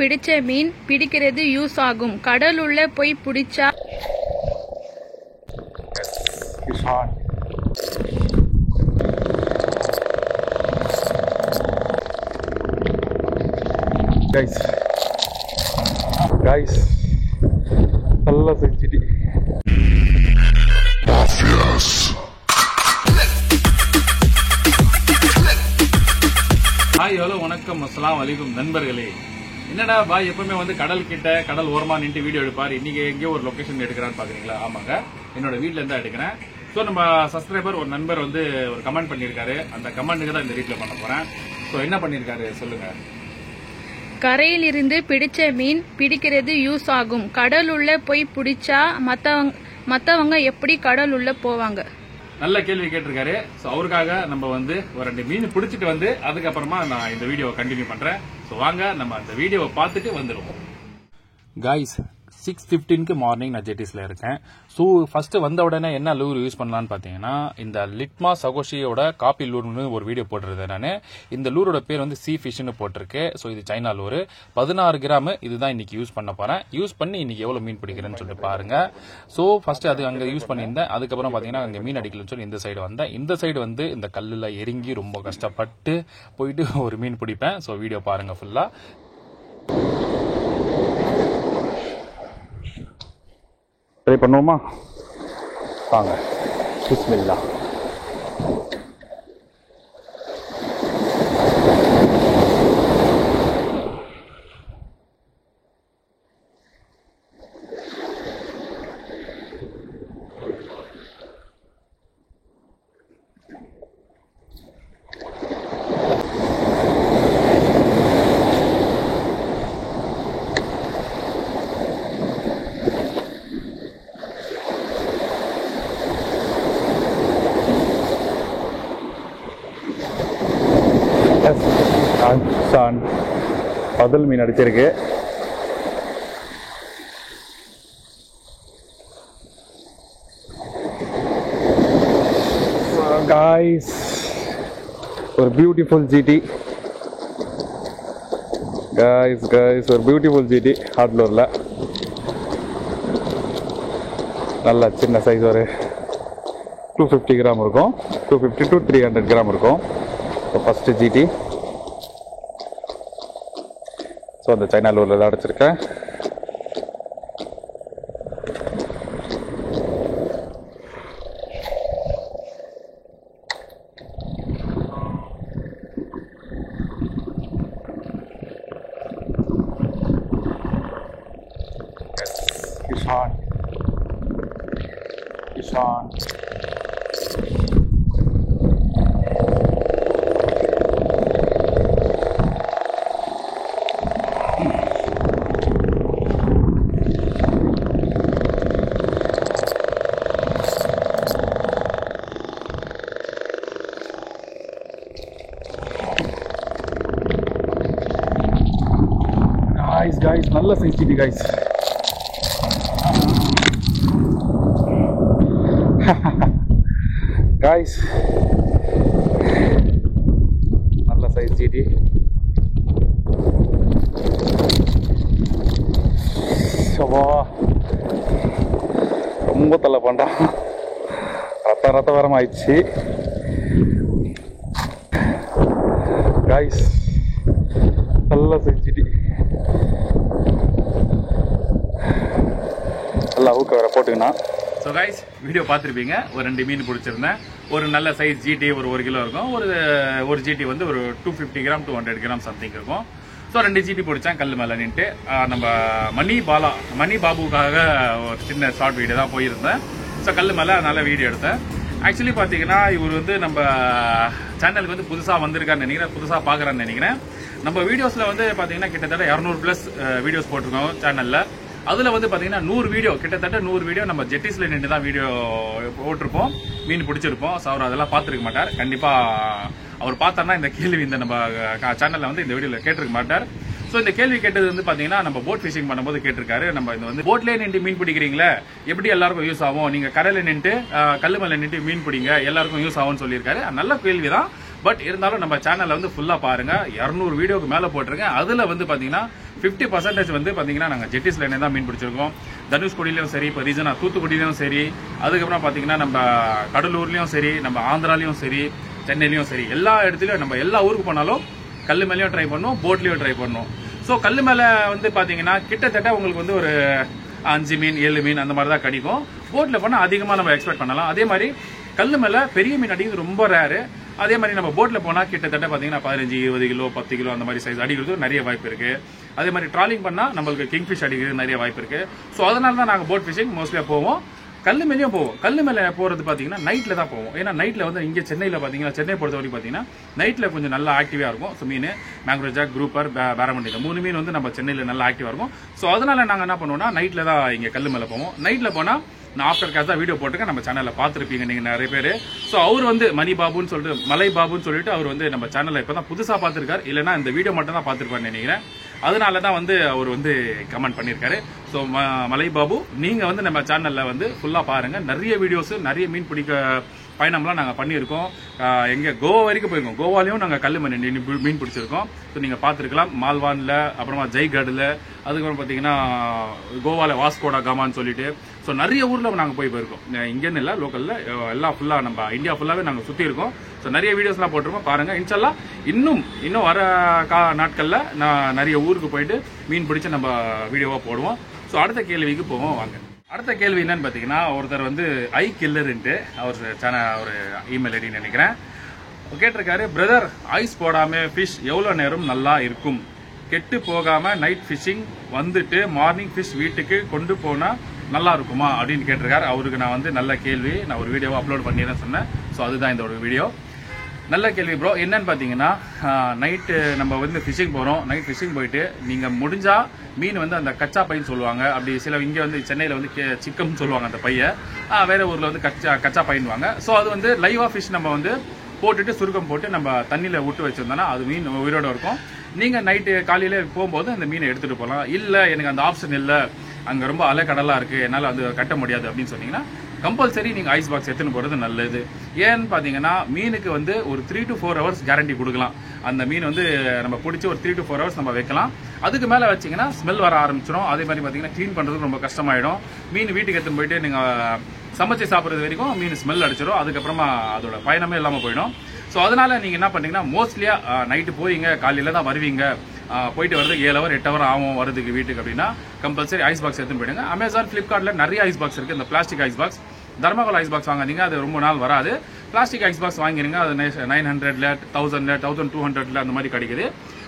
பிடிச்ச மீன் பிடிக்கிறது யூஸ் ஆகும். கடலுள்ள போய் பிடிச்சா guys நல்லா செஞ்சிடி. ஹாய் ஹலோ வணக்கம் அஸ்ஸலாமு அலைக்கும் நண்பர்களே. என்னடா பாய் எப்பவுமே வந்து கடல் கிட்ட கடல் ஓரமா நின்று வீடியோ எடுப்பார், இன்னைக்கு எங்கேயோ ஒரு லொகேஷன் எடுக்கிறான்னு பாக்குறீங்களா? ஆமாங்க, என்னோட வீட்டுல இருந்தா எடுக்கிறேன். ஸோ நம்ம சப்ஸ்கிரைபர் ஒரு நண்பர் வந்து ஒரு கமெண்ட் பண்ணியிருக்காரு, அந்த கமெண்ட்டுக்கு தான் இந்த வீட்டில் பண்ண போறேன். ஸோ என்ன பண்ணியிருக்காரு சொல்லுங்க. கரையில் இருந்து பிடிச்ச மீன் பிடிக்கிறது யூஸ் ஆகும். கடலுள்ள போய் பிடிச்சா மத்தவங்க எப்படி கடல் உள்ள போவாங்க? நல்ல கேள்வி கேட்டிருக்காரு. ஸோ அவருக்காக நம்ம வந்து ஒரு 2 மீன் பிடிச்சிட்டு வந்து அதுக்கப்புறமா நான் இந்த வீடியோவை கண்டினியூ பண்றேன். ஸோ வாங்க நம்ம அந்த வீடியோவை பார்த்துட்டு வந்துடுவோம். காய்ஸ் 6:15 மார்னிங் நான் ஜெட்டிஸ்ல இருக்கேன். ஸோ ஃபர்ஸ்ட் வந்த உடனே என்ன லூர் யூஸ் பண்ணலான்னு பார்த்தீங்கன்னா, இந்த லிட்மா சகோஷியோட காப்பி லூர்னு ஒரு வீடியோ போட்டிருந்தேன் நான். இந்த லூரோட பேர் வந்து சீ ஃபிஷ்னு போட்டிருக்கு. ஸோ இது சைனா லூர், 16 கிராம். இதுதான் இன்னைக்கு யூஸ் பண்ண போறேன். யூஸ் பண்ணி இன்னைக்கு எவ்வளவு மீன் பிடிக்கிறேன்னு சொல்லிட்டு பாருங்க. ஸோ ஃபர்ஸ்ட் அது அங்கே யூஸ் பண்ணியிருந்தேன். அதுக்கப்புறம் பார்த்தீங்கன்னா அங்கே மீன் அடிக்கலன்னு சொல்லி இந்த சைடு வந்தேன். இந்த சைடு வந்து இந்த கல்லில் இறங்கி ரொம்ப கஷ்டப்பட்டு போயிட்டு ஒரு மீன் பிடிப்பேன். ஸோ வீடியோ பாருங்க ஃபுல்லா. ட்ரை பண்ணுவோமா? வாங்க, பிஸ்மில்லா. பதல் மீன் அடிச்சிருக்கு. guys, ஒரு பியூட்டிஃபுல் ஜிடி. guys ஒரு பியூட்டிஃபுல் ஜிடி ஹாட்லூர்ல. நல்ல சின்ன சைஸ், ஒரு 250 கிராம் இருக்கும், 250 to 300 கிராம் இருக்கும். First GT. ஸோ அந்த சைனா லூரில் தான் அடிச்சிருக்கேன். கிஷான் guys நல்ல செஞ்சிட்டி guys. guys நல்ல சைஸ் ஜிடி. ரொம்ப தலை பண்ணா, ரத்த வரம் ஆயிடுச்சு guys. நல்ல செஞ்சிட்டி. நல்லா ஊக்க வேற போட்டுக்கணா. ஸோ கைஸ் வீடியோ பார்த்துருப்பீங்க. ஒரு 2 மீன் பிடிச்சிருந்தேன். ஒரு நல்ல சைஸ் ஜிடி, ஒரு 1 கிலோ இருக்கும். ஒரு ஜிடி வந்து ஒரு 250 கிராம் 200 கிராம் சம்திங் இருக்கும். ஸோ 2 ஜிடி பிடிச்சேன் கல் மேலே நின்ட்டு. நம்ம மணி பாபுக்காக ஒரு சின்ன ஷார்ட் வீடியோ தான் போயிருந்தேன். ஸோ கல் மேலே நல்ல வீடியோ எடுத்தேன். ஆக்சுவலி பார்த்தீங்கன்னா இவர் வந்து நம்ம சேனலுக்கு வந்து புதுசாக வந்திருக்காருன்னு நினைக்கிறேன், புதுசாக பார்க்குறான்னு நினைக்கிறேன். நம்ம வீடியோஸில் வந்து பார்த்தீங்கன்னா கிட்டத்தட்ட 200+ வீடியோஸ் போட்டிருக்கோம் சேனலில். அதில் வந்து பார்த்தீங்கன்னா 100 வீடியோ, கிட்டத்தட்ட 100 வீடியோ நம்ம ஜெட்டிஸில் நின்று தான் வீடியோ போட்டிருப்போம், மீன் பிடிச்சிருப்போம். ஸோ அவர் அதெல்லாம் பார்த்துருக்க மாட்டார். கண்டிப்பாக அவர் பார்த்தாருன்னா இந்த கேள்வி இந்த நம்ம சேனலில் வந்து இந்த வீடியோவில் கேட்டிருக்க மாட்டார். ஸோ இந்த கேள்வி கேட்டது வந்து பார்த்தீங்கன்னா நம்ம போட் ஃபிஷிங் பண்ணும்போது கேட்டிருக்காரு. நம்ம இது வந்து போட்லேயே நின்று மீன் பிடிக்கிறீங்களே, எப்படி எல்லாருக்கும் யூஸ் ஆகும்? நீங்கள் கரையில் நின்று கல் மேலே நின்று மீன் பிடிங்க, எல்லாருக்கும் யூஸ் ஆகும்னு சொல்லியிருக்காரு. நல்ல கேள்வி தான். பட் இருந்தாலும் நம்ம சேனல்ல வந்து ஃபுல்லா பாருங்க. 200 வீடியோக்கு மேல போட்டிருக்கேன். அதுல வந்து பாத்தீங்கன்னா 50% வந்து பாத்தீங்கன்னா நாங்க ஜெட்டிஸ் லைனே தான் மீன் பிடிச்சிருக்கோம். தனுஷ்கோடியிலும் சரி, இப்போ ரீசனா தூத்துக்குடியிலும் சரி, அதுக்கப்புறம் பாத்தீங்கன்னா நம்ம கடலூர்லயும் சரி, நம்ம ஆந்திராலையும் சரி, சென்னையிலயும் சரி, எல்லா இடத்துலயும் நம்ம எல்லா ஊருக்கு போனாலும் கல்லு மேலேயும் ட்ரை பண்ணுவோம், போட்லயும் ட்ரை பண்ணுவோம். ஸோ கல்லு மேல வந்து பாத்தீங்கன்னா கிட்டத்தட்ட உங்களுக்கு வந்து ஒரு 5 மீன் 7 மீன் அந்த மாதிரி தான் கிடைக்கும். போட்ல போனா அதிகமா நம்ம எக்ஸ்பெக்ட் பண்ணலாம். அதே மாதிரி கல்லு மேல பெரிய மீன் அடிக்கிறது ரொம்ப ரேரு. அதே மாதிரி நம்ம போட்ல போனா கிட்டத்தட்ட பாத்தீங்கன்னா 15, 20 கிலோ 10 கிலோ அந்த மாதிரி சைஸ் அடிக்கிறது நிறைய வாய்ப்பு இருக்கு. அதே மாதிரி ட்ராலிங் பண்ணா நம்மளுக்கு கிங்ஃபிஷ் அடிக்கிறது நிறைய வாய்ப்பு இருக்கு. ஸோ அதனால தான் நாங்கள் போட் ஃபிஷிங் மோஸ்ட்லியா போவோம். கல்லு மேலேயும் போவோம். கல்லு மேலே போறது பாத்தீங்கன்னா நைட்ல தான் போவோம். ஏன்னா நைட்ல வந்து இங்க சென்னையில பாத்தீங்கன்னா, சென்னை பொறுத்த வரைக்கும் பாத்தீங்கன்னா நைட்ல கொஞ்சம் நல்லா ஆக்டிவா இருக்கும். ஸோ மீன் மேங்க்ரோ ஜாக், குரூப்பர், பேரமண்டி, இந்த 3 மீன் வந்து நம்ம சென்னையில நல்லா ஆக்டிவா இருக்கும். ஸோ அதனால நாங்க என்ன பண்ணுவோம்னா நைட்ல தான் இங்க கல்லு மேல போவோம். நைட்ல போனா நான் ஆஃப்டர் கேஸ் தான் வீடியோ போட்டுருக்கேன். நம்ம சேனல்ல பாத்துருப்பீங்க நீங்க நிறைய பேர். ஸோ அவர் வந்து மணி பாபுன்னு சொல்லிட்டு, மலை பாபுன்னு சொல்லிட்டு அவர் வந்து நம்ம சேனல்ல இப்பதான் புதுசா பாத்துருக்காரு. இல்லைன்னா இந்த வீடியோ மட்டும் தான் பாத்துருப்பாருன்னு நினைக்கிறேன். அதனாலதான் வந்து அவர் வந்து கமெண்ட் பண்ணிருக்காரு. ஸோ மலை பாபு, நீங்க வந்து நம்ம சேனல்ல வந்து ஃபுல்லா பாருங்க. நிறைய வீடியோஸ், நிறைய மீன் பிடிக்க பயணம்லாம் நாங்க பண்ணியிருக்கோம். எங்க கோவா வரைக்கும் போயிருக்கோம். கோவாலையும் நாங்க கல்லு மீன் பிடிச்சிருக்கோம். ஸோ நீங்க பாத்துருக்கலாம். மால்வான்ல, அப்புறமா ஜெய்கட்ல, அதுக்கப்புறம் பாத்தீங்கன்னா கோவால வாஸ்கோடா காமான்னு சொல்லிட்டு, ஸோ நிறைய ஊர்ல நாங்க போயிருக்கோம். இங்கன்னு இல்ல, லோக்கல்ல எல்லாம் ஃபுல்லா நம்ம இந்தியா ஃபுல்லாவே நாங்க சுத்தி இருக்கோம். ஸோ நிறைய வீடியோஸ் எல்லாம் போட்டிருக்கோம், பாருங்க. இன்ஷால்லா இன்னும் வர நாட்கள்ல நான் நிறைய ஊருக்கு போயிட்டு மீன் பிடிச்சு நம்ம வீடியோவா போடுவோம். ஸோ அடுத்த கேள்விக்கு போவோம் வாங்க. அடுத்த கேள்வி என்னன்னு பாத்தீங்கன்னா, ஒருத்தர் வந்து ஐ கில்லர்ன்ட்டு அவர் சேனல், ஒரு இமெயில் ஐடி நினைக்கிறேன், கேட்டிருக்காரு. பிரதர், ஐஸ் போடாம ஃபிஷ் எவ்வளவு நேரம் நல்லா இருக்கும்? கெட்டு போகாம நைட் ஃபிஷிங் வந்துட்டு மார்னிங் ஃபிஷ் வீட்டுக்கு கொண்டு போனா நல்லா இருக்குமா அப்படின்னு கேட்டிருக்காரு. அவருக்கு நான் வந்து நல்ல கேள்வி, நான் ஒரு வீடியோவை அப்லோட் பண்ணிடுறேன் சொன்னேன். ஸோ அதுதான் இந்த ஒரு வீடியோ. நல்ல கேள்வி ப்ரோ. என்னன்னு பாத்தீங்கன்னா, நைட்டு நம்ம வந்து ஃபிஷிங் போறோம். நைட் ஃபிஷிங் போயிட்டு நீங்க முடிஞ்சா மீன் வந்து அந்த கச்சா பைன்னு சொல்லுவாங்க. அப்படி சில இங்க வந்து சென்னையில வந்து சிக்கம்னு சொல்லுவாங்க அந்த பைய, வேற ஊர்ல வந்து கச்சா பைன்வாங்க. ஸோ அது வந்து லைவா ஃபிஷ் நம்ம வந்து போட்டுட்டு சுருக்கம் போட்டு நம்ம தண்ணியில விட்டு வச்சிருந்தோம்னா அது மீன் உயிரோட இருக்கும். நீங்க நைட்டு காலையில போகும்போது அந்த மீனை எடுத்துட்டு போகலாம். இல்ல எனக்கு அந்த ஆப்ஷன் இல்ல, அங்க ரொம்ப அலை கடலா இருக்கு, என்னால அது கட்ட முடியாது அப்படின்னு சொன்னீங்கன்னா கம்பல்சரி நீங்க ஐஸ் பாக்ஸ் எடுத்துன்னு போறது நல்லது. ஏன்னு பாத்தீங்கன்னா மீனுக்கு வந்து ஒரு 3 to 4 hours கேரண்டி கொடுக்கலாம். அந்த மீன் வந்து நம்ம பிடிச்சி ஒரு 3 to 4 hours நம்ம வைக்கலாம். அதுக்கு மேல வச்சீங்கன்னா ஸ்மெல் வர ஆரம்பிச்சிடும். அதே மாதிரி பாத்தீங்கன்னா கிளீன் பண்றதுக்கு ரொம்ப கஷ்டமாயிடும். மீன் வீட்டுக்கு எடுத்துன்னு போயிட்டு நீங்க சமைச்சு சாப்பிடுறது வரைக்கும் மீன் ஸ்மெல் அடிச்சிடும். அதுக்கப்புறமா அதோட பயணமே இல்லாம போயிடும். ஸோ அதனால நீங்க என்ன பண்ணீங்கன்னா, மோஸ்ட்லியா நைட்டு போறீங்க, காலையில தான் வருவீங்க, போயிட்டு வரதுக்கு 7 hour 8 hour ஆகும் வரதுக்கு வீட்டுக்கு அப்படின்னா கம்பல்சரி ஐஸ் பாக்ஸ் எடுத்துன்னு போயிடுங்க. அமேசான், பிளிப்கார்ட்ல நிறைய ஐஸ் பாக்ஸ் இருக்கு. இந்த plastic ice box, thermocol ice box வாங்காதீங்க, அது ரொம்ப நாள் வராது. பிளாஸ்டிக் ஐஸ் பாக்ஸ் வாங்கிருங்க. அது 900ல 1000ல 1200ல அந்த மாதிரி கிடைக்குது.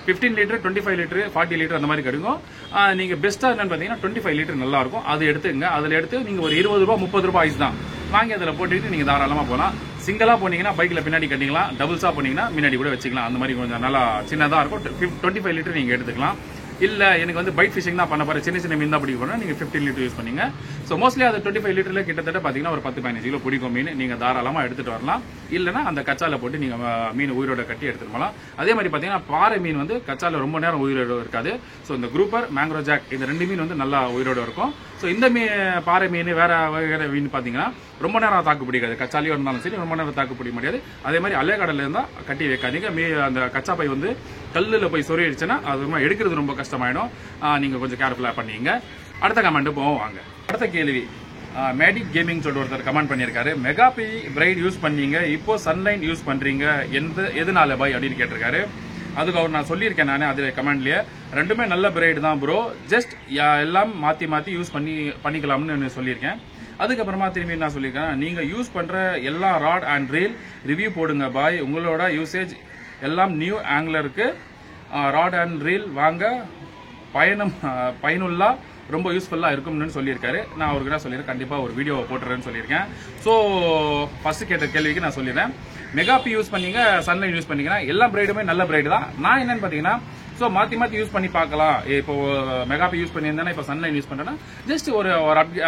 15 லிட்டர் 25 லிட்டர் 40 லிட்டர் அந்த மாதிரி கிடைக்கும். நீங்க பெஸ்டா என்னன்னு பாத்தீங்கன்னா 25 லிட்டர் நல்லா இருக்கும். அது எடுத்துங்க. அதுல எடுத்து நீங்க ஒரு 20 ரூபாய் 30 ரூபாய் ஐஸ் தான் வாங்கி அதில் போட்டுட்டு நீங்க தாராளமா போகலாம். சிங்கிளா போனீங்கன்னா பைக்ல பின்னாடி கட்டிக்கலாம், டபுள்ஸா போனீங்கன்னா முன்னாடி கூட வச்சுக்கலாம். அந்த மாதிரி கொஞ்சம் நல்லா சின்னதா இருக்கும். 25 லிட்டர் நீங்க எடுத்துக்கலாம். இல்ல எனக்கு வந்து பைட் ஃபிஷிங் தான் பண்ண போற, சின்ன சின்ன மீன் தான் பிடிக்க போறேன், நீங்க 15 லிட்டர் யூஸ் பண்ணீங்க. ஸோ மோஸ்ட்லி அது 25 லிட்டர்ல கிட்டத்தட்ட பாத்தீங்கன்னா ஒரு 10-15 கிலோ பிடிக்கும் மீன். நீங்க தாராளமா எடுத்துட்டு வரலாம். இல்லைன்னா அந்த கச்சால போட்டு நீங்க மீன் உயிரோட கட்டி எடுத்துட்டு வரலாம். அதே மாதிரி பாத்தீங்கன்னா பாறை மீன் வந்து கச்சால ரொம்ப நேரம் உயிரோட இருக்காது. ஸோ இந்த குரூப்பர், மேங்க்ரோ ஜாக், இந்த 2 மீன் வந்து நல்லா உயிரோட இருக்கும். ஸோ இந்த பாறை மீன் வேற வகை மீன் பாத்தீங்கன்னா ரொம்ப நேரம் தாக்கு பிடிக்காது. கச்சாலியோ இருந்தாலும் சரி ரொம்ப நேரம் தாக்கு பிடிக்க முடியாது. அதே மாதிரி அலைக்கடல இருந்தா கட்டி வைக்காதீங்க. அந்த கச்சா பை வந்து கல்லுல போய் சொருகிடுச்சுன்னா அது எடுக்கிறது ரொம்ப கஷ்டமாயிடும். நீங்க கொஞ்சம் கேர்ஃபுல்லா பண்ணீங்க. அடுத்த கமெண்ட் போவோம் வாங்க. அடுத்த கேள்வி, மேடிக் கேமிங் சொல்லிட்டு ஒருத்தர் கமெண்ட் பண்ணியிருக்காரு. மெகாபி பிரைட் யூஸ் பண்ணீங்க, இப்போ சன்லைன் யூஸ் பண்றீங்க, எதனால பாய் அப்படின்னு கேட்டிருக்காரு. அதுக்கு அவர் நான் சொல்லியிருக்கேன் நானே அதுல கமெண்ட்லயே, ரெண்டுமே நல்ல பிரைட் தான் ப்ரோ, ஜஸ்ட் எல்லாம் மாத்தி மாத்தி யூஸ் பண்ணிக்கலாம்னு சொல்லியிருக்கேன். அதுக்கப்புறமா திரும்பி நான் சொல்லியிருக்கேன், நீங்க யூஸ் பண்ற எல்லா ராட் அண்ட் ரீல் ரிவ்யூ போடுங்க பாய், உங்களோட யூசேஜ் எல்லாம் நியூ ஆங்கிலருக்கு ராட் அண்ட் ரீல் வாங்க பயனுள்ளா ரொம்ப யூஸ்ஃபுல்லா இருக்கும்னு சொல்லியிருக்காரு. நான் அவருக்கு என்ன சொல்லியிருக்கேன், கண்டிப்பா ஒரு வீடியோ போட்டுறேன்னு சொல்லியிருக்கேன். ஸோ ஃபர்ஸ்ட் கேட்ட கேள்விக்கு நான் சொல்லிடுறேன். மெகாபி யூஸ் பண்ணீங்க, சன்லைன் யூஸ் பண்ணீங்கன்னா எல்லா பிரைடுமே நல்ல பிரைடு தான். நான் என்னன்னு பாத்தீங்கன்னா ஸோ மாற்றி மாற்றி யூஸ் பண்ணி பார்க்கலாம். இப்போ மெகாபி யூஸ் பண்ணியிருந்தேன்னா இப்போ சன்லைன் யூஸ் பண்ணுறேன்னா ஜஸ்ட் ஒரு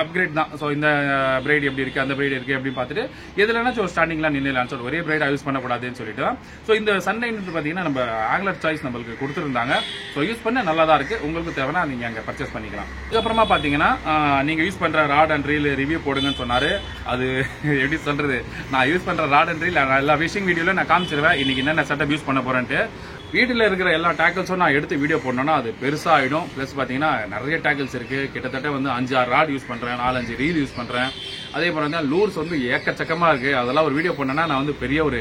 அப்கிரேட் தான். ஸோ இந்த பிரைட் எப்படி இருக்குது, அந்த பிரைட் இருக்குது அப்படின்னு பார்த்துட்டு எதுலனாச்சும் ஒரு ஸ்டார்டிங்லாம் நின்றுலாம் சொல்லிட்டு ஒரே பிரைடாக யூஸ் பண்ணக்கூடாதுன்னு சொல்லிட்டு தான். ஸோ இந்த சன்லைன் பார்த்தீங்கன்னா நம்ம ஆங்குலர் சாய்ஸ் நம்மளுக்கு கொடுத்துருந்தாங்க. ஸோ யூஸ் பண்ண நல்லா தான் இருக்குது. உங்களுக்கு தேவைன்னா நீங்கள் அங்கே பர்ச்சேஸ் பண்ணிக்கலாம். இதுக்கப்புறமா பார்த்தீங்கன்னா நீங்கள் யூஸ் பண்ணுற ராட் அண்ட் ரீல் ரிவ்யூ போடுங்கன்னு சொன்னார். அது எப்படி சொல்கிறது, நான் யூஸ் பண்ணுற ராட் அண்ட் ரீல் எல்லா ஃபிஷிங் வீடியோவில் நான் காமிச்சிருவேன் இன்னைக்கு என்னென்ன செட்டப் யூஸ் பண்ண போகிறேன்ட்டு. வீட்டில் இருக்கிற எல்லா டேக்கிள்ஸும் நான் எடுத்து வீடியோ போடணும்னா அது பெருசாகிடும். ப்ளஸ் பார்த்தீங்கன்னா நிறைய டேக்கிள்ஸ் இருக்குது. கிட்டத்தட்ட வந்து 5-6 ராட் யூஸ் பண்ணுறேன், 4-5 ரீல் யூஸ் பண்ணுறேன். அதே போல் வந்து லூர்ஸ் வந்து ஏக்கச்சக்கமாக இருக்குது. அதெல்லாம் ஒரு வீடியோ பண்ணேன்னா நான் வந்து பெரிய ஒரு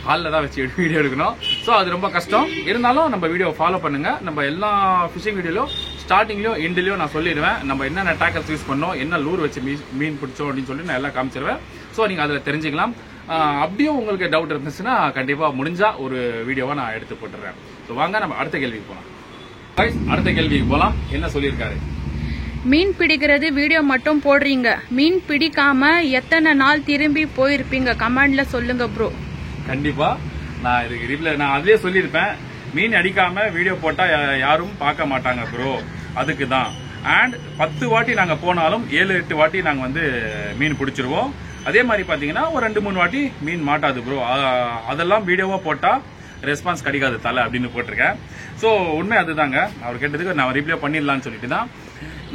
ஹாலில் தான் வச்சு வீடியோ எடுக்கணும். ஸோ அது ரொம்ப கஷ்டம். இருந்தாலும் நம்ம வீடியோ ஃபாலோ பண்ணுங்கள். நம்ம எல்லா ஃபிஷிங் வீடியோலையும் ஸ்டார்டிங்லையும் எண்ட்லையும் நான் சொல்லிடுவேன் நம்ம என்னென்ன டேக்கிள்ஸ் யூஸ் பண்ணோம், என்ன லூர் வச்சு மீன் பிடிச்சோம் அப்படின்னு சொல்லி நான் எல்லாம் காமிச்சிருவேன். ஸோ நீங்கள் அதில் தெரிஞ்சுக்கலாம். அப்படியும் உங்களுக்கு டவுட் இருந்துச்சுன்னா கண்டிப்பாக முடிஞ்சா ஒரு வீடியோவை நான் எடுத்து போட்டுறேன். ஸோ வாங்க நம்ம அடுத்த கேள்விக்கு போகலாம். அடுத்த கேள்விக்கு போகலாம். என்ன சொல்லியிருக்காரு, மீன் பிடிக்கிறது வீடியோ மட்டும் போடுறீங்க, மீன் பிடிக்காம எத்தனை நாள் திரும்பி போயிருப்பீங்க கமெண்ட்ல சொல்லுங்க ப்ரோ. கண்டிப்பா நான் இதுக்கு ரிப்ளை நான் அதுலயே சொல்லியிருப்பேன். மீன் அடிக்காம வீடியோ போட்டா யாரும் பார்க்க மாட்டாங்க ப்ரோ, அதுக்கு தான். அண்ட் 10 வாட்டி நாங்க போனாலும் 7-8 வாட்டி நாங்க வந்து மீன் பிடிச்சிருவோம். அதே மாதிரி பாத்தீங்கன்னா ஒரு 2-3 வாட்டி மீன் மாட்டாது ப்ரோ. அதெல்லாம் வீடியோவா போட்டா ரெஸ்பான்ஸ் கிடைக்காது தலை அப்படின்னு போட்டிருக்கேன். ஸோ உண்மை அதுதாங்க. அவர் கேட்டதுக்கு நான் ரிப்ளை பண்ணிடலான்னு சொல்லிட்டு தான்.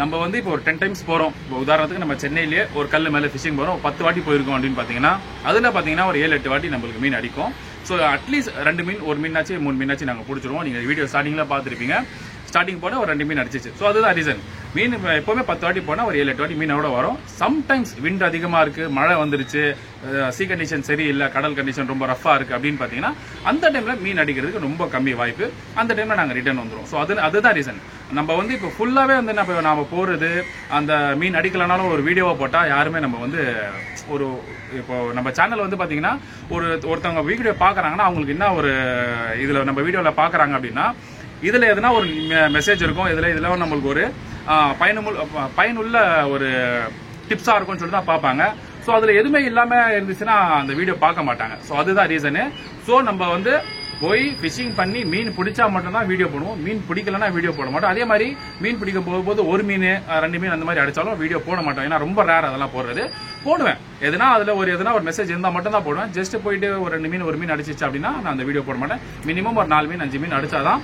நம்ம வந்து இப்போ ஒரு 10 டைம்ஸ் போறோம். இப்போ உதாரணத்துக்கு நம்ம சென்னையிலேயே ஒரு கல் மேலே ஃபிஷிங் போறோம், 10 வாட்டி போயிருக்கோம் அப்படின்னு பாத்தீங்கன்னா அதுல பாத்தீங்கன்னா ஒரு 7-8 வாட்டி நம்மளுக்கு மீன் அடிக்கும். ஸோ அட்லீஸ்ட் 2 மீன், 1 மீனாச்சு 3 மீனாச்சு நாங்கள் பிடிச்சிருவோம். நீங்க வீடியோ ஸ்டார்டிங்ல பார்த்துருப்பீங்க. ஸ்டார்டிங் போனால் ஒரு 2 மீன் அடிச்சிச்சு. ஸோ அதுதான் ரீசன். மீன் எப்பவுமே 10 வாட்டி போனால் ஒரு 7-8 வாட்டி மீனோட வரும். சம்டைம்ஸ் விண்ட் அதிகமாக இருக்கு, மழை வந்துருச்சு, சீ கண்டிஷன் சரியில்லை, கடல் கண்டிஷன் ரொம்ப ரஃபா இருக்கு அப்படின்னு பார்த்தீங்கன்னா அந்த டைம்ல மீன் அடிக்கிறதுக்கு ரொம்ப கம்மி வாய்ப்பு. அந்த டைம்ல நாங்கள் ரிட்டர்ன் வந்துடும். ஸோ அதுதான் ரீசன். நம்ம வந்து இப்போ ஃபுல்லாவே வந்து நாம போறது அந்த மீன் அடிக்கலனாலும் ஒரு வீடியோவை போட்டால் யாருமே நம்ம வந்து ஒரு இப்போ நம்ம சேனல் வந்து பாத்தீங்கன்னா ஒருத்தவங்க வீடியோ பாக்குறாங்கன்னா அவங்களுக்கு என்ன ஒரு இதுல நம்ம வீடியோல பாக்குறாங்க அப்படின்னா இதுல எதுனா ஒரு மெசேஜ் இருக்கும், இதுல நம்மளுக்கு ஒரு பயனுள்ள ஒரு டிப்ஸா இருக்கும்னு சொல்லிட்டு தான் பார்ப்பாங்க. ஸோ அதுல எதுவுமே இல்லாம இருந்துச்சுன்னா அந்த வீடியோ பார்க்க மாட்டாங்க. ஸோ அதுதான் ரீசனு. ஸோ நம்ம வந்து போய் ஃபிஷிங் பண்ணி மீன் பிடிச்சா மட்டும்தான் வீடியோ போடுவோம், மீன் பிடிக்கலன்னா வீடியோ போட மாட்டோம். அதே மாதிரி மீன் பிடிக்க போகும்போது 1 மீன் 2 மீன் அந்த மாதிரி அடிச்சாலும் வீடியோ போட மாட்டோம். ஏன்னா ரொம்ப ரேர் அதெல்லாம் போடுறது. போடுவேன் எதுனா அதுல எதுனா ஒரு மெசேஜ் இருந்தா மட்டும் தான் போடுவேன். ஜஸ்ட் போயிட்டு ஒரு 2 மீன் 1 மீன் அடிச்சிச்சு அப்படின்னா நான் அந்த வீடியோ போட மாட்டேன். மினிமம் ஒரு 4 மீன் 5 மீன் அடிச்சாதான்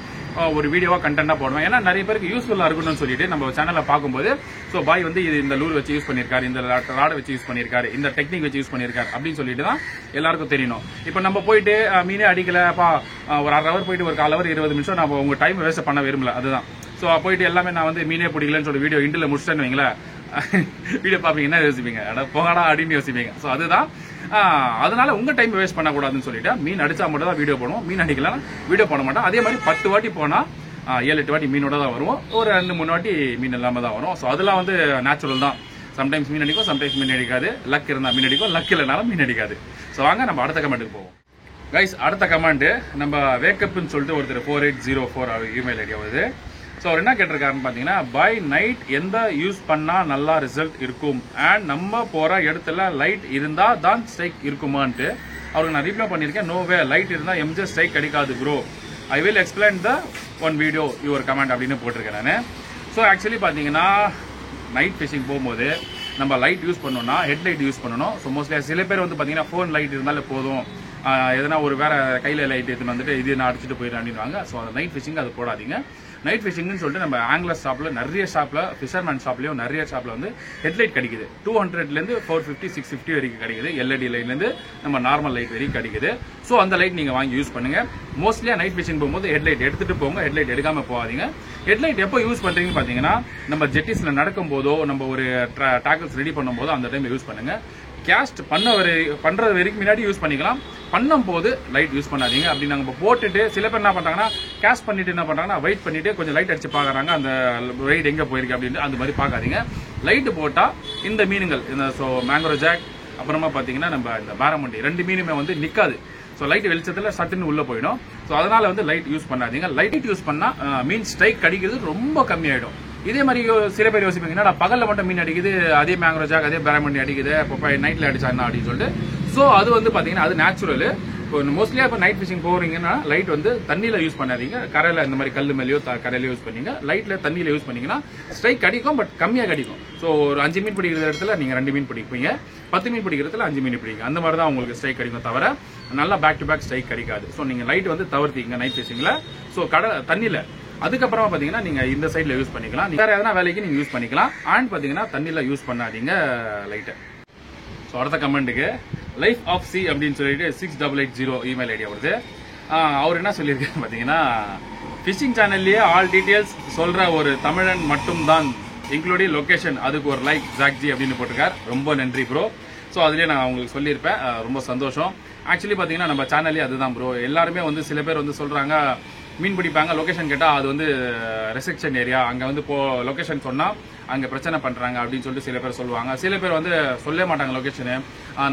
ஒரு வீடியோவா கண்டென்ட்டா போடுவேன். ஏன்னா நிறைய பேருக்கு யூஸ்ஃபுல்லா இருக்கணும்னு சொல்லிட்டு நம்ம சேனல்ல பார்க்கும்போது ஸோ பாய் வந்து இந்த லூர் வச்சு யூஸ் பண்ணிருக்காரு, இந்த ராடை வச்சு யூஸ் பண்ணிருக்காரு, இந்த டெக்னிக் வச்சு யூஸ் பண்ணிருக்காரு அப்படின்னு சொல்லிட்டு தான் எல்லாருக்கும் தெரியணும். இப்போ நம்ம போயிட்டு மீனே அடிக்கலப்பா ஒரு 1/2 ஹவர் போயிட்டு ஒரு 1/4 ஹவர் 20 நிமிஷம் நம்ம உங்க டைம் வேஸ்ட் பண்ண விரும்பல. அதுதான். ஸோ போயிட்டு எல்லாமே நான் வந்து மீனே பிடிக்கலன்னு சொல்லி வீடியோ இண்டில் முடிச்சிட்டேன்னு வைங்களேன், வீடியோ பார்ப்பீங்கன்னா யோசிப்பீங்க, போகடா அப்படின்னு யோசிப்பீங்க. ஸோ அதுதான். அதனால உங்க டைம் வேஸ்ட் பண்ணக்கூடாதுன்னு சொல்லிட்டு மீன் அடிச்சா மட்டும் தான் வீடியோ போடுவோம், மீன் அடிக்கலாம் வீடியோ போட மாட்டோம். அதே மாதிரி 10 வாட்டி போனா 7-8 வாட்டி மீனோட தான் வருவோம், ஒரு 2-3 வாட்டி மீன் இல்லாம தான் வரும். ஸோ அதெல்லாம் வந்து நேச்சுரல் தான். சம்டைம்ஸ் மீன் அடிக்கும், சம்டைம்ஸ் மீன் அடிக்காது. லக் இருந்தா மீன் அடிக்கும், லக் இல்லைனாலும் மீன் அடிக்காது. ஸோ வாங்க நம்ம அடுத்த கமெண்ட்டுக்கு போவோம். கைஸ் அடுத்த கமெண்ட் நம்ம வேக்கப்னு சொல்லிட்டு ஒருத்தர் 4804 இமெயில் ஐடியா வருது. ஸோ அவர் என்ன கேட்டிருக்காருன்னு பார்த்தீங்கன்னா, பை நைட் எந்த யூஸ் பண்ணா நல்லா ரிசல்ட் இருக்கும் அண்ட் நம்ம போற இடத்துல லைட் இருந்தா தான் ஸ்ட்ரைக் இருக்குமான்ட்டு அவருக்கு நான் ரிப்ளை பண்ணியிருக்கேன். நோ வே, லைட் இருந்தா எம்ஜே ஸ்ட்ரைக் கிடைக்காது bro. I will explain the one video your comment அப்படின்னு போட்டிருக்கேன் நான். ஸோ ஆக்சுவலி பார்த்தீங்கன்னா நைட் ஃபிஷிங் போகும்போது நம்ம லைட் யூஸ் பண்ணோம்னா ஹெட்லைட் யூஸ் பண்ணணும். ஸோ மோஸ்ட்லி சில பேர் வந்து பார்த்தீங்கன்னா ஃபோன் லைட் இருந்தாலே போதும், எதனா ஒரு வேற கையில் லைட் எடுத்துன்னு வந்துட்டு இது நான் அடிச்சுட்டு போயிடுறேன் அப்படின்வாங்க. ஸோ அந்த நைட் ஃபிஷிங் அது போடாதீங்க. நைட் ஃபிஷிங்னு சொல்லிட்டு நம்ம ஆங்கிலர் ஷாப்ல நிறைய ஷாப்ல ஃபிஷர்மேன் ஷாப்லயும் நிறைய ஷாப்ல வந்து ஹெட்லைட் கிடைக்குது. 200லேருந்து 450 650 வரைக்கும் கிடைக்குது. எல்இடி லைட்லேருந்து நம்ம நார்மல் லைட் வரைக்கும் கிடைக்குது. ஸோ அந்த லைட் நீங்க வாங்கி யூஸ் பண்ணுங்க. மோஸ்ட்லியா நைட் ஃபிஷிங் போகும்போது ஹெட்லைட் எடுத்துட்டு போங்க, ஹெட்லைட் எடுக்காம போகாதீங்க. ஹெட்லைட் எப்போ யூஸ் பண்றீங்கன்னு பாத்தீங்கன்னா நம்ம ஜெட்டிஸ்ல நடக்கும் போதோ நம்ம ஒரு டாக்கிள்ஸ் ரெடி பண்ணும் போதோ அந்த டைம்ல யூஸ் பண்ணுங்க. கேஸ்ட் பண்றது வரைக்கும் முன்னாடி யூஸ் பண்ணிக்கலாம். பண்ணும் போது லைட் யூஸ் பண்ணாதீங்க. அப்படி நாங்க போட்டுட்டு சில பேர் என்ன பண்றாங்கன்னா கேஸ்ட் பண்ணிட்டு என்ன பண்றாங்கன்னா வெயிட் பண்ணிட்டு கொஞ்சம் லைட் அடிச்சு பாக்குறாங்க, அந்த ரைட் எங்க போயிருக்கு அப்படின்னு. அந்த மாதிரி பாக்காதீங்க. லைட் போட்டா இந்த மீனுங்கள் இந்த மேங்கரோ ஜாக் அப்புறமா பாத்தீங்கன்னா நம்ம இந்த பாரமுண்டி 2 மீனுமே வந்து நிக்காது. ஸோ லைட் வெளிச்சத்துல சட்டுன்னு உள்ள போயிடும். ஸோ அதனால வந்து லைட் யூஸ் பண்ணாதீங்க. லைட் யூஸ் பண்ணா மீன் ஸ்ட்ரைக் கிடைக்கிறது ரொம்ப கம்மியாயிடும். இதே மாதிரி சில பேர் யோசிப்பீங்க, என்னடா பகல்ல மட்டும் மீன் அடிக்குது, அதே மேங்கரோ ஜாக் அதே பேரமண்டி அடிக்குது, நைட்ல அடிச்சா என்ன அப்படின்னு சொல்லிட்டு. ஸோ அது வந்து பாத்தீங்கன்னா அது நேச்சுரல். மோஸ்ட்லியா இப்போ நைட் ஃபிஷிங் போறீங்கன்னா லைட் வந்து தண்ணியில யூஸ் பண்ணாதீங்க. கரையில இந்த மாதிரி கல்லு மேலேயோ கரையில யூஸ் பண்ணீங்க. லைட்ல தண்ணியில யூஸ் பண்ணீங்கன்னா ஸ்ட்ரைக் கிடைக்கும், பட் கம்மியா கிடைக்கும். ஸோ ஒரு 5 மீன் பிடிக்கிற இடத்துல நீங்க 2 மீன் பிடிப்பீங்க, 10 மீன் பிடிக்கிறதுல 5 மீன் பிடிக்கும். அந்த மாதிரி தான் உங்களுக்கு ஸ்ட்ரைக் கிடைக்கும், தவிர நல்லா பேக் டு பேக் ஸ்ட்ரைக் கிடைக்காது. ஸோ நீங்க லைட் வந்து தவிர்த்தீங்க நைட் ஃபிஷிங்ல. ஸோ தண்ணியில அதுக்கப்புறமா பாத்தீங்கன்னா நீங்க இந்த சைட்ல யூஸ் பண்ணிக்கலாம். வேற எதனா வேலைக்கு நீங்க யூஸ் பண்ணிக்கலாம். அண்ட் பாத்தீங்கன்னா தண்ணியில யூஸ் பண்ணாதீங்க லைட்டை. ஸோ அடுத்த கமெண்ட்டுக்கு லைஃப் ஆஃப் சி அப்படின்னு சொல்லிட்டு 6880 இமெயில் ஐடியா வருது. அவர் என்ன சொல்லியிருக்காரு பாத்தீங்கன்னா, ஃபிஷிங் சேனல்லயே ஆல் டீடைல்ஸ் சொல்ற ஒரு தமிழன் மட்டும் தான், இன்க்ளூடிங் லொகேஷன், அதுக்கு ஒரு லைக் ஜாக்ஜி அப்படின்னு போட்டிருக்காரு. ரொம்ப நன்றி ப்ரோ. ஸோ அதுலேயே நான் உங்களுக்கு சொல்லியிருப்பேன், ரொம்ப சந்தோஷம். ஆக்சுவலி பார்த்தீங்கன்னா நம்ம சேனல்லே அதுதான் ப்ரோ. எல்லாருமே வந்து சில பேர் வந்து சொல்றாங்க மீன் பிடிப்பாங்க, லொகேஷன் கேட்டால் அது வந்து ரெஸ்ட்ரிக்ஷன் ஏரியா, அங்கே வந்து லொகேஷன் சொன்னால் அங்கே பிரச்சனை பண்ணுறாங்க அப்படின்னு சொல்லிட்டு சில பேர் சொல்லுவாங்க. சில பேர் வந்து சொல்ல மாட்டாங்க location,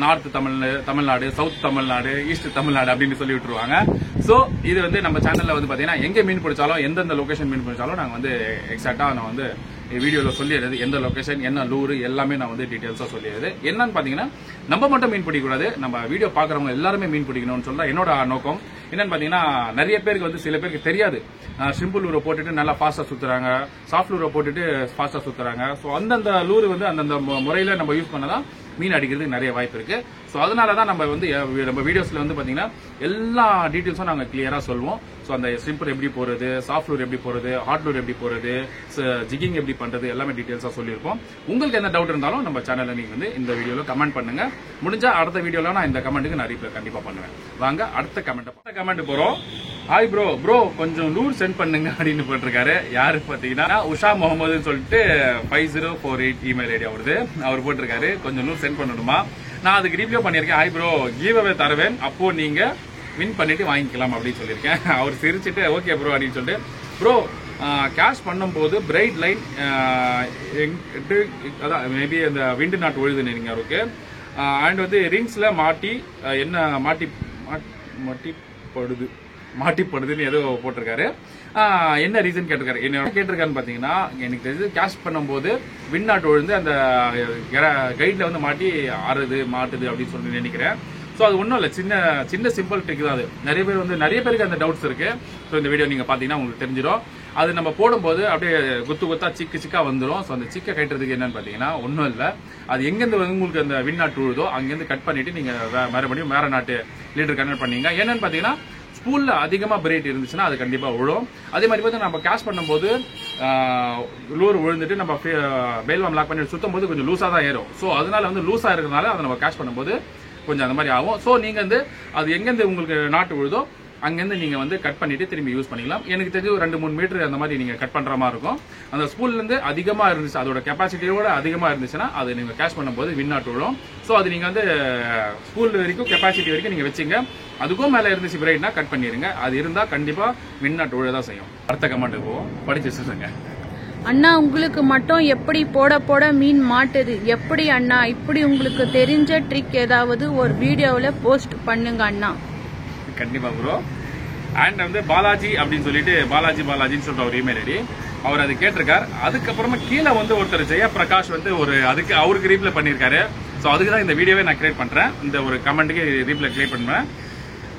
north Tamil Nadu, south Tamil Nadu, east Tamil Nadu அப்படின்னு சொல்லி விட்டுருவாங்க. ஸோ இது வந்து நம்ம சேனலில் வந்து பார்த்தீங்கன்னா எங்கே மீன் பிடிச்சாலும் எந்தெந்த லொகேஷன் மீன் பிடிச்சாலும் நாங்கள் வந்து எக்ஸாக்டாக நான் வந்து வீடியோவில் சொல்லிடுறது, எந்த லொகேஷன் என்ன லூரு எல்லாமே நான் வந்து டீட்டெயில்ஸாக சொல்லிடுறது. என்னன்னு பார்த்தீங்கன்னா நம்ம மட்டும் மீன் பிடிக்கக்கூடாது, நம்ம வீடியோ பார்க்குறவங்க எல்லாருமே மீன் பிடிக்கணும்னு சொல்ல என்னோட நோக்கம். என்னன்னு பார்த்தீங்கன்னா நிறைய பேருக்கு வந்து சில பேருக்கு தெரியாது, சிம்பிள் லூரை போட்டுட்டு நல்லா ஃபாஸ்ட்டாக சுற்றுறாங்க, சாஃப்ட் லூரை போட்டுட்டு ஃபாஸ்ட்டாக சுற்றுறாங்க. ஸோ அந்தந்த லூரு வந்து அந்தந்த முறையில் நம்ம யூஸ் பண்ணதான் மீன் அடிக்கிறதுக்கு நிறைய வாய்ப்பு இருக்கு. ஸோ அதனால தான் நம்ம வந்து நம்ம வீடியோஸ்ல வந்து பார்த்தீங்கன்னா எல்லா டீட்டெயில்ஸும் நாங்கள் கிளியராக சொல்லுவோம். ஸோ அந்த சிம்பிள் எப்படி போறது, சாஃப்ட் லூர் எப்படி போறது, ஹாட் லூர் எப்படி போறது, ஜிகிங் எப்படி பண்றது எல்லாமே டீட்டெயில்ஸாக சொல்லியிருப்போம். உங்களுக்கு என்ன டவுட் இருந்தாலும் நம்ம சேனல்ல நீங்க வந்து இந்த வீடியோவில் கமெண்ட் பண்ணுங்க. முடிஞ்சா அடுத்த வீடியோல நான் இந்த கமெண்ட்டுக்கு நான் ரிப்ளை கண்டிப்பா பண்ணுவேன். வாங்க அடுத்த கமெண்ட் போறோம். ஹாய் ப்ரோ, ப்ரோ கொஞ்சம் லூர் சென்ட் பண்ணுங்க அப்படின்னு போட்டிருக்காரு. யாரு பாத்தீங்கன்னா உஷா முகமதுன்னு சொல்லிட்டு 5048 இமெயில் ஐடியா வருது. அவர் போட்டிருக்காரு கொஞ்சம் லூர் சென்ட் பண்ணணுமா. நான் அதுக்கு ரிப்ளை பண்ணியிருக்கேன். ஹாய் ப்ரோ, கிவ் அவே தருவேன், அப்போ நீங்க வின் பண்ணிட்டு வாங்கிக்கலாம் அப்படின்னு சொல்லியிருக்கேன். அவர் சிரிச்சுட்டு ஓகே ப்ரோ அப்படின்னு சொல்லிட்டு, ப்ரோ கேஷ் பண்ணும்போது பிரைட் லைன் அதான் மேபி அந்த விண்டு நாட் ஒழுது நீங்க அவருக்கு. அண்ட் வந்து ரிங்ஸ்ல மாட்டி என்ன மாட்டிப்படுதுன்னு ஏதோ போட்டிருக்காரு. என்ன ரீசன் கேட்டிருக்காரு. என்ன கேட்டிருக்காருன்னு பாத்தீங்கன்னா, எனக்கு தெரிஞ்சு கேஷ் பண்ணும்போது விண்ட் நாட் ஒழுந்து அந்த கைட்ல வந்து மாட்டி ஆறுது மாட்டுது அப்படின்னு சொல்லி நினைக்கிறேன். ஸோ அது ஒன்றும் இல்லை, சின்ன சிம்பிள் ட்ரிக் தான் அது. நிறைய பேருக்கு அந்த டவுட்ஸ் இருக்கு. ஸோ இந்த வீடியோ நீங்க பாத்தீங்கன்னா உங்களுக்கு தெரிஞ்சிடும். அது நம்ம போடும்போது அப்படியே குத்தா சிக்கா வந்துடும். ஸோ அந்த சிக்கை கட்டுறதுக்கு என்னன்னு பாத்தீங்கன்னா ஒன்றும் இல்லை, அது எங்கேருந்து உங்களுக்கு அந்த விண்ட் நாட் விழுதோ அங்கேருந்து கட் பண்ணிட்டு நீங்க மறுபடியும் வேற நாட்டு லீடர் கனெக்ட் பண்ணீங்க. என்னன்னு பாத்தீங்கன்னா ஸ்பூல்ல அதிகமா பிரைட் இருந்துச்சுன்னா அது கண்டிப்பா விழும். அதே மாதிரி பார்த்து நம்ம கேஷ் பண்ணும்போது லூர் விழுந்துட்டு நம்ம பெல்வாம் லாக் பண்ணி சுத்தும் போது கொஞ்சம் லூஸா தான் ஏறும். ஸோ அதனால வந்து லூஸா இருக்கிறதுனால அதை நம்ம கேஷ் பண்ணும்போது கொஞ்சம் அந்த மாதிரி ஆகும். ஸோ நீங்க வந்து அது எங்கேருந்து உங்களுக்கு நாட்டு விழுதோ அங்கேருந்து நீங்க வந்து கட் பண்ணிட்டு திரும்பி யூஸ் பண்ணிக்கலாம். எனக்கு தெரிஞ்சு ஒரு 2-3 மீட்டர் அந்த மாதிரி நீங்க கட் பண்ற மாதிரி இருக்கும். அந்த ஸ்பூல்ல இருந்து அதிகமா இருந்துச்சு, அதோட கெப்பாசிட்டியோட அதிகமா இருந்துச்சுன்னா அது நீங்க கேஷ் பண்ணும்போது வின் நாட் விழும். ஸோ அது நீங்க வந்து ஸ்பூல் வரைக்கும் கெப்பாசிட்டி வரைக்கும் நீங்க வச்சுங்க. அதுக்கும் மேல இருந்துச்சு பிரைட்னா கட் பண்ணிருங்க. அது இருந்தா கண்டிப்பா வின் நாட் விழதான் செய்யும். அடுத்த கமெண்ட் போவோம், படிச்சு சொல்லுங்க. அண்ணா உங்களுக்கு மட்டும் எப்படி போட மீன் மாட்டுது எப்படி அண்ணா? இப்படி உங்களுக்கு தெரிஞ்ச ட்ரிக் ஏதாவது ஒரு வீடியோவில் போஸ்ட் பண்ணுங்க அண்ணா. கண்டிப்பா ப்ரோ. அண்ட் வந்து பாலாஜி அப்படின்னு சொல்லிட்டு பாலாஜின்னு சொல்ற ஒரு இமெயில் ஐடி, அவர் அது கேட்டிருக்காரு. அதுக்கப்புறமா கீழே வந்து ஒருத்தர் ஜெயபிரகாஷ் வந்து அதுக்கு அவருக்கு ரீப்ளை பண்ணியிருக்காரு. ஸோ அதுக்கு தான் இந்த வீடியோவே நான் கிரியேட் பண்றேன். இந்த ஒரு கமெண்ட்டுக்கு ரீப்ளை கிரியேட் பண்ணுவேன்.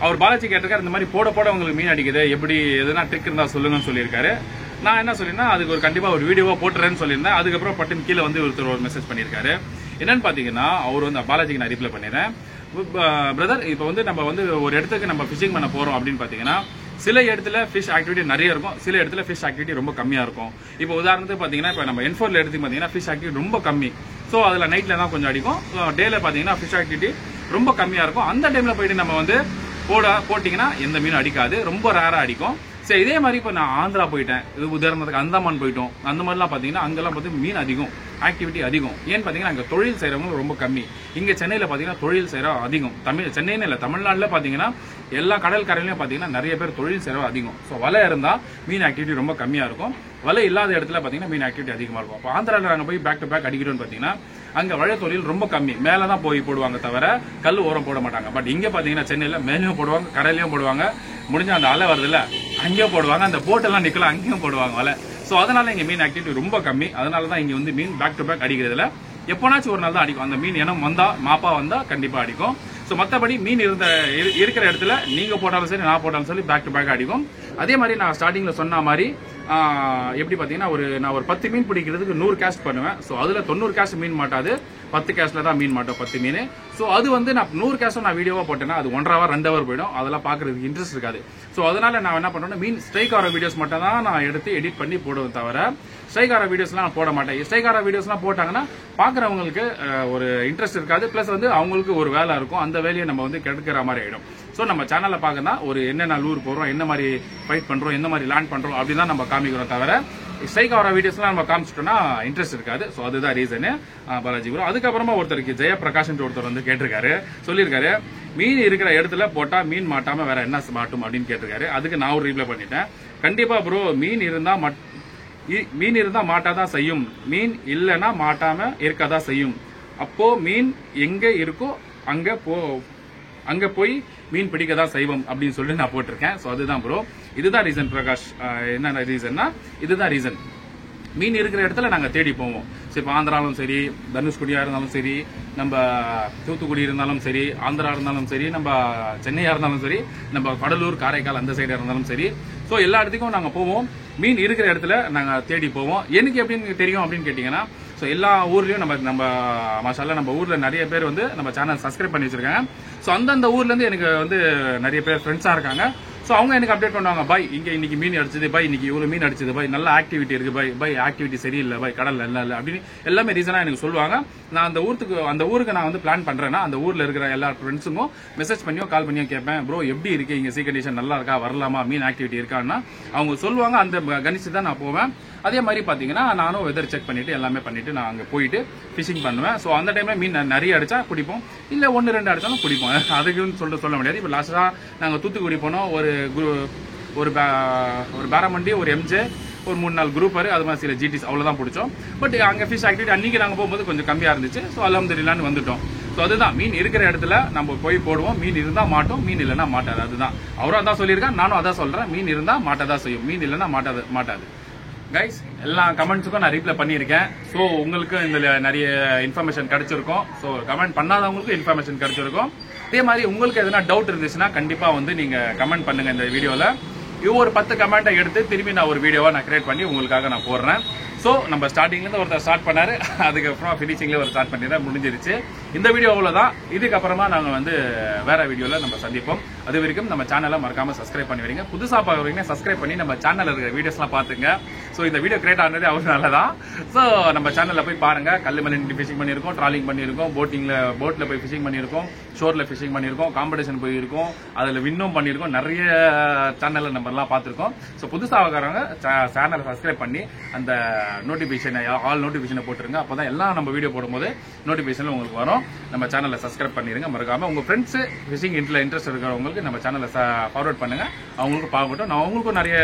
அவர் பாலாஜி கேட்டிருக்காரு, இந்த மாதிரி போட உங்களுக்கு மீன் அடிக்குது, எப்படி எதுனா ட்ரிக் இருந்தா சொல்லுங்கன்னு சொல்லியிருக்காரு. நான் என்ன சொல்லியிருந்தேன், அதுக்கு ஒரு கண்டிப்பா ஒரு வீடியோவா போட்டுறேன்னு சொல்லியிருந்தேன். அதுக்கப்புறம் பட்டுன்னு கீழே வந்து ஒருத்தர் ஒரு மெசேஜ் பண்ணியிருக்காரு. என்னன்னு பாத்தீங்கன்னா அவர் வந்து பாலாஜிக்கு நான் ரிப்ளை பண்ணிடுறேன். பிரதர், இப்போ வந்து நம்ம வந்து ஒரு இடத்துக்கு நம்ம ஃபிஷிங் பண்ண போறோம் அப்படின்னு பாத்தீங்கன்னா சில இடத்துல ஃபிஷ் ஆக்டிவிட்டி நிறைய இருக்கும், சில இடத்துல ஃபிஷ் ஆக்டிவிட்டி ரொம்ப கம்மியா இருக்கும். இப்போ உதாரணத்துக்கு பாத்தீங்கன்னா இப்போ நம்ம N4ல எடுத்து பாத்தீங்கன்னா ஃபிஷ் ஆக்டிவிட்டி ரொம்ப கம்மி. ஸோ அதுல நைட்ல தான் கொஞ்சம் அடிக்கும். டேல பாத்தீங்கன்னா ஃபிஷ் ஆக்டிவிட்டி ரொம்ப கம்மியா இருக்கும். அந்த டைம்ல போயிட்டு நம்ம வந்து போட்டீங்கன்னா எந்த மீனும் அடிக்காது, ரொம்ப ரேரா அடிக்கும். சரி, இதே மாதிரி இப்போ நான் ஆந்திரா போயிட்டேன், இது உதாரணத்துக்கு அந்தமான் போயிட்டோம். அந்த மாதிரிலாம் பாத்தீங்கன்னா அங்கெல்லாம் பார்த்து மீன் அதிகம், ஆக்டிவிட்டி அதிகம். ஏன்னு பாத்தீங்கன்னா அங்க தொழில் செய்யறவங்க ரொம்ப கம்மி. இங்க சென்னையில பாத்தீங்கன்னா தொழில் செய்யற அதிகம். சென்னைன்னு இல்ல, தமிழ்நாடுல பாத்தீங்கன்னா எல்லா கடல் கரையிலயும் பாத்தீங்கன்னா நிறைய பேர் தொழில் செய்யற அதிகம். ஸோ வலை இருந்தா மீன் ஆக்டிவிட்டி ரொம்ப கம்மியா இருக்கும். வலை இல்லாத இடத்துல பாத்தீங்கன்னா மீன் ஆக்டிவிட்டி அதிகமா இருக்கும். அப்போ ஆந்திரால நாங்க போய் பேக் டு பேக் அடிக்கிறோம்னு பாத்தீங்கன்னா அங்க வலை தொழில் ரொம்ப கம்மி, மேலதான் போய் போடுவாங்க தவிர கல் ஓரம் போட மாட்டாங்க. பட் இங்க பாத்தீங்கன்னா சென்னையில மேலையும் போடுவாங்க, கரையிலயும் போடுவாங்க. முடிஞ்ச அந்த அலை வருது இல்ல அங்கேயும் போடுவாங்க, அந்த போட்டெல்லாம் நிக்கலாம் அங்கேயும் போடுவாங்க வலை. ஸோ அதனால இங்க மீன் ஆக்டிவிட்டி ரொம்ப கம்மி. அதனாலதான் இங்க வந்து மீன் பேக் டு பேக் அடிக்கிறதுல எப்போனாச்சும் ஒரு நாள் தான் அடிக்கும். அந்த மீன் இனம் வந்தா மாப்பா வந்தா கண்டிப்பா அடிக்கும். ஸோ மற்றபடி மீன் இருக்கிற இடத்துல நீங்க போட்டாலும் சரி நான் போட்டாலும் சரி பேக் டு பேக் அடிக்கும். அதே மாதிரி நான் ஸ்டார்டிங்ல சொன்ன மாதிரி எப்படி பார்த்தீங்கன்னா நான் ஒரு 10 மீன் பிடிக்கிறதுக்கு 100 கேஸ்ட் பண்ணுவேன். ஸோ அதில் 90 கேஸ்ட் மீன் மாட்டாது, 10 கேஸ்ட்ல தான் மீன் மாட்டோம் 10 மீன். ஸோ அது வந்து நான் 100 கேஸ்ட்டும் நான் வீடியோவா போட்டேன்னா அது 1.5 hour 2 hour போயிடும், அதெல்லாம் பார்க்கறதுக்கு இன்ட்ரெஸ்ட் இருக்காது. ஸோ அதனால நான் என்ன பண்ணுவேன், மீன் ஸ்ட்ரைக் ஆகிற வீடியோஸ் மட்டும் தான் நான் எடுத்து எடிட் பண்ணி போடுவேன் தவிர ஸ்ட்ரைக் ஆகிற வீடியோஸ்லாம் நான் போட மாட்டேன். ஸ்ட்ரைக் ஆகிற வீடியோஸ்லாம் போட்டாங்கன்னா பார்க்குறவங்களுக்கு ஒரு இன்ட்ரெஸ்ட் இருக்காது, ப்ளஸ் வந்து அவங்களுக்கு ஒரு வேலை இருக்கும், அந்த வேலையை நம்ம வந்து கெடுக்கிற மாதிரி ஆயிடும். ஸோ நம்ம சேனலில் பார்க்கனா ஒரு என்னென்ன லூர் போடுறோம், என்ன மாதிரி ஃபைட் பண்ணுறோம், என்ன மாதிரி லேண்ட் பண்ணுறோம் அப்படின்னு தான் நம்ம காமிக்கிறோம் தவிர ஸ்ட்ரைக் ஆகிற வீடியோஸ்லாம் நம்ம காமிச்சிட்டோம்னா இன்ட்ரெஸ்ட் இருக்காது. ஸோ அதுதான் ரீசனு பாலாஜி ப்ரோ. அதுக்கப்புறமா ஒருத்தருக்கு ஜெயபிரகாஷ் ஒருத்தர் வந்து கேட்டிருக்காரு, சொல்லியிருக்காரு மீன் இருக்கிற இடத்துல போட்டா மீன் மாட்டாம வேற என்ன மாட்டும் அப்படின்னு கேட்டிருக்காரு. அதுக்கு நான் ஒரு ரீப்ளை பண்ணிட்டேன். கண்டிப்பா ப்ரோ, மீன் இருந்தா மாட்டாதான் செய்யும், மீன் இல்லைன்னா மாட்டாம இருக்கதான் செய்யும். அப்போ மீன் எங்க இருக்கோ அங்க போய் மீன் பிடிக்க தான் செய்வோம் அப்படின்னு சொல்லி நான் போட்டிருக்கேன். ஸோ அதுதான் ப்ரோ, இதுதான் ரீசன் பிரகாஷ். என்ன ரீசன்னா இதுதான் ரீசன். மீன் இருக்கிற இடத்துல நாங்கள் தேடி போவோம். சரி, இப்போ ஆந்திராலும் சரி, தனுஷ்குடியா இருந்தாலும் சரி, நம்ம தூத்துக்குடி இருந்தாலும் சரி, ஆந்திரா இருந்தாலும் சரி, நம்ம சென்னையா இருந்தாலும் சரி, நம்ம கடலூர் காரைக்கால் அந்த சைடா இருந்தாலும் சரி, ஸோ எல்லா இடத்துக்கும் நாங்கள் போவோம். மீன் இருக்கிற இடத்துல நாங்கள் தேடி போவோம். எனக்கு எப்படின்னு தெரியும் அப்படின்னு கேட்டீங்கன்னா, ஸோ எல்லா ஊர்லயும் நம்ம மாஷால்லா நம்ம ஊர்ல நிறைய பேர் வந்து நம்ம சேனல் சப்ஸ்கிரைப் பண்ணி வச்சிருக்காங்க. ஸோ அந்தந்த ஊர்ல இருந்து எனக்கு வந்து நிறைய பேர் ஃப்ரெண்ட்ஸா இருக்காங்க. ஸோ அவங்க எனக்கு அப்டேட் பண்ணுவாங்க, பாய் இங்க இன்னைக்கு மீன் அடிச்சது, பாய் இன்னைக்கு இவ்வளவு மீன் அடிச்சது, பாய் நல்ல ஆக்டிவிட்டி இருக்கு, பாய் ஆக்டிவிட்டி சரியில்லை, பாய் கடல் இல்லை அப்படின்னு எல்லாமே ரீசனா எனக்கு சொல்லுவாங்க. நான் அந்த ஊருக்கு நான் வந்து பிளான் பண்றேன்னா அந்த ஊர்ல இருக்கிற எல்லா ஃப்ரெண்ட்ஸுக்கும் மெசேஜ் பண்ணியோ கால் பண்ணியோ கேட்பேன், ப்ரோ எப்படி இருக்கு இங்க சீ கண்டிஷன் நல்லா இருக்கா, வரலாமா, மீன் ஆக்டிவிட்டி இருக்கான்னா அவங்க சொல்லுவாங்க. அந்த கணிச்சு தான் நான் போவேன். அதே மாதிரி பாத்தீங்கன்னா நானும் வெதர் செக் பண்ணிட்டு எல்லாமே பண்ணிட்டு நான் அங்க போயிட்டு ஃபிஷிங் பண்ணுவேன். ஸோ அந்த டைம்ல மீன் நிறைய அடிச்சா பிடிப்போம், இல்ல 1-2 அடிச்சாலும் பிடிப்போம். அதுக்குன்னு சொல்ல முடியாது. இப்போ லாஸ்டா நாங்க தூத்துக்குடி போனோம், ஒரு பேரமண்டி, ஒரு எம்ஜே, ஒரு 3-4 குரூப்பர், அது மாதிரி சில ஜிடிஸ் அவ்வளவுதான் பிடிச்சோம். பட் அங்க ஃபிஷ் ஆக்டிவிட்டி அன்னைக்கு நாங்க போகும்போது கொஞ்சம் கம்மியா இருந்துச்சு. ஸோ அல்ஹம்துலில்லாஹ்னு வந்துட்டோம். ஸோ அதுதான், மீன் இருக்கிற இடத்துல நம்ம போய் போடுவோம். மீன் இருந்தா மாட்டோம், மீன் இல்லைன்னா மாட்டாது. அதுதான் அவரும் அதான் சொல்லியிருக்கான், நானும் அதான் சொல்றேன். மீன் இருந்தா மாட்டதான் செய்யும், மீன் இல்லைன்னா மாட்டாது. கைஸ், எல்லா கமெண்ட்ஸுக்கும் நான் ரீப்ளை பண்ணியிருக்கேன். ஸோ உங்களுக்கு இந்த நிறைய இன்ஃபர்மேஷன் கிடைச்சிருக்கும். ஸோ கமெண்ட் பண்ணாதவங்களுக்கும் இன்ஃபர்மேஷன் கிடைச்சிருக்கும். அதே மாதிரி உங்களுக்கு எதனா டவுட் இருந்துச்சுன்னா கண்டிப்பா வந்து நீங்க கமெண்ட் பண்ணுங்க இந்த வீடியோல. ஒரு 10 கமெண்ட்டை எடுத்து திரும்பி நான் ஒரு வீடியோவா நான் கிரியேட் பண்ணி உங்களுக்காக நான் போடுறேன். ஸோ நம்ம ஸ்டார்டிங்ல இருந்து ஒருத்தர் ஸ்டார்ட் பண்ணாரு, அதுக்கப்புறம் ஃபினிஷிங்ல ஒரு ஸ்டார்ட் பண்ணி தான் முடிஞ்சிருச்சு. இந்த வீடியோ அவ்வளவுதான். இதுக்கப்புறமா நாங்க வந்து வேற வீடியோல நம்ம சந்திப்போம். அது வரைக்கும் நம்ம சேனலை மறக்காம சப்ஸ்கிரைப் பண்ணி வரீங்க. புதுசா பாக்குறீங்க சப்ஸ்கிரைப் பண்ணி நம்ம சேனல்ல இருக்கிற வீடியோஸ்லாம் பாத்துங்க. ஸோ இந்த வீடியோ கிரியேட் ஆனது அவர் நல்லதான். ஸோ நம்ம சேனல்ல போய் பாருங்க. கல்லுமலை ஃபிஷிங் பண்ணியிருக்கோம், ட்ராலிங் பண்ணியிருக்கோம், போட்ல போய் ஃபிஷிங் பண்ணியிருக்கோம், ஷோர்ல ஃபிஷிங் பண்ணியிருக்கோம், காம்படிஷன் போயிருக்கோம், அதுல வின்னும் பண்ணியிருக்கோம். நிறைய சேனல்ல நம்ம எல்லாம் பார்த்திருக்கோம். ஸோ புதுசா ஆகிறவங்க சேனலை சப்ஸ்கிரைப் பண்ணி அந்த நோட்டிபிகேஷன் ஆல் நோட்டிபிகேஷனை போட்டுருங்க. அப்பதான் எல்லாம் நம்ம வீடியோ போடும்போது நோட்டிபிகேஷன் உங்களுக்கு வரும். நம்ம சேனலை சப்ஸ்கிரைப் பண்ணிருங்க மறக்காம. உங்க ஃப்ரெண்ட்ஸ் ஃபிஷிங் இன்ட்ரெஸ்ட் இருக்கிறவங்களுக்கு நம்ம சேனலை ஃபார்வர்ட் பண்ணுங்க, அவங்களுக்கு பார்க்கட்டும், அவங்களுக்கும் நிறைய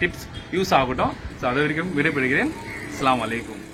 டிப்ஸ் யூஸ் ஆகட்டும். ஸோ அது வரைக்கும் விடைபெறுகிறேன். அஸ்ஸலாமு அலைக்கும்.